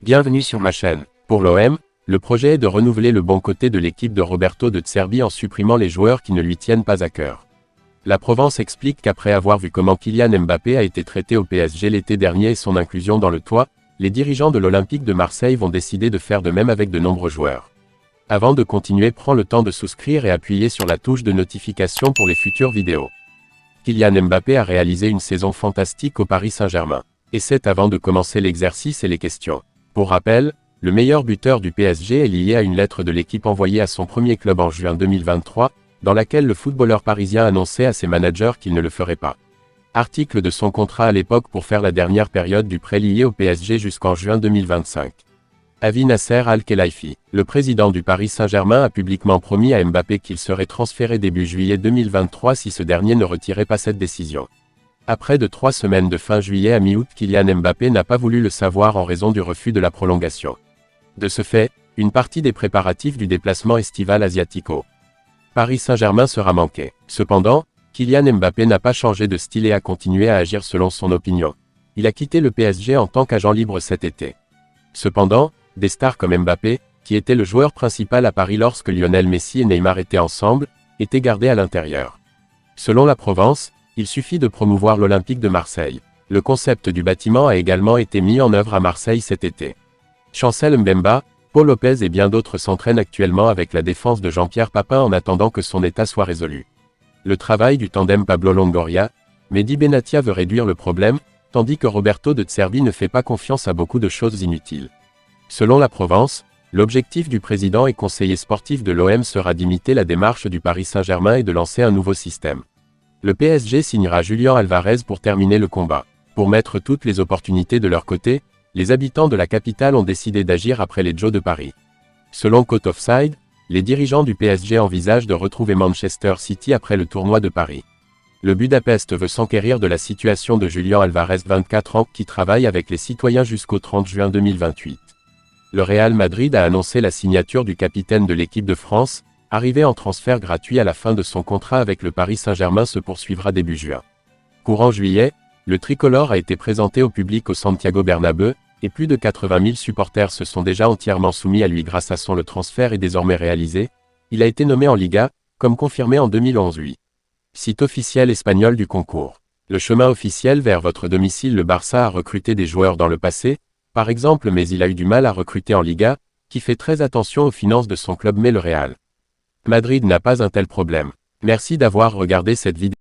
Bienvenue sur ma chaîne. Pour l'OM, le projet est de renouveler le bon côté de l'équipe de Roberto De Zerbi en supprimant les joueurs qui ne lui tiennent pas à cœur. La Provence explique qu'après avoir vu comment Kylian Mbappé a été traité au PSG l'été dernier et son inclusion dans le toit, les dirigeants de l'Olympique de Marseille vont décider de faire de même avec de nombreux joueurs. Avant de continuer, prends le temps de souscrire et appuyer sur la touche de notification pour les futures vidéos. Kylian Mbappé a réalisé une saison fantastique au Paris Saint-Germain. Et c'est avant de commencer l'exercice et les questions. Pour rappel, le meilleur buteur du PSG est lié à une lettre de l'équipe envoyée à son premier club en juin 2023, dans laquelle le footballeur parisien annonçait à ses managers qu'il ne le ferait pas. Article de son contrat à l'époque pour faire la dernière période du prêt lié au PSG jusqu'en juin 2025. Avis Nasser Al-Khelaifi, le président du Paris Saint-Germain a publiquement promis à Mbappé qu'il serait transféré début juillet 2023 si ce dernier ne retirait pas cette décision. Après de 3 semaines de fin juillet à mi-août, Kylian Mbappé n'a pas voulu le savoir en raison du refus de la prolongation. De ce fait, une partie des préparatifs du déplacement estival asiatico Paris Saint-Germain sera manquée. Cependant, Kylian Mbappé n'a pas changé de style et a continué à agir selon son opinion. Il a quitté le PSG en tant qu'agent libre cet été. Cependant, des stars comme Mbappé, qui était le joueur principal à Paris lorsque Lionel Messi et Neymar étaient ensemble, étaient gardés à l'intérieur. Selon la Provence, il suffit de promouvoir l'Olympique de Marseille. Le concept du bâtiment a également été mis en œuvre à Marseille cet été. Chancel Mbemba, Paul Lopez et bien d'autres s'entraînent actuellement avec la défense de Jean-Pierre Papin en attendant que son état soit résolu. Le travail du tandem Pablo Longoria, Mehdi Benatia veut réduire le problème, tandis que Roberto De Zerbi ne fait pas confiance à beaucoup de choses inutiles. Selon la Provence, l'objectif du président et conseiller sportif de l'OM sera d'imiter la démarche du Paris Saint-Germain et de lancer un nouveau système. Le PSG signera Julian Alvarez pour terminer le combat. Pour mettre toutes les opportunités de leur côté, les habitants de la capitale ont décidé d'agir après les Joe de Paris. Selon Côte Offside, les dirigeants du PSG envisagent de retrouver Manchester City après le tournoi de Paris. Le Budapest veut s'enquérir de la situation de Julian Alvarez, 24 ans, qui travaille avec les citoyens jusqu'au 30 juin 2028. Le Real Madrid a annoncé la signature du capitaine de l'équipe de France, arrivé en transfert gratuit à la fin de son contrat avec le Paris Saint-Germain se poursuivra début juin. Courant juillet, le tricolore a été présenté au public au Santiago Bernabéu, et plus de 80 000 supporters se sont déjà entièrement soumis à lui grâce à son le transfert est désormais réalisé. Il a été nommé en Liga, comme confirmé en 2011. Site officiel espagnol du concours. Le chemin officiel vers votre domicile. Le Barça a recruté des joueurs dans le passé, par exemple, mais il a eu du mal à recruter en Liga, qui fait très attention aux finances de son club, mais le Real Madrid n'a pas un tel problème. Merci d'avoir regardé cette vidéo.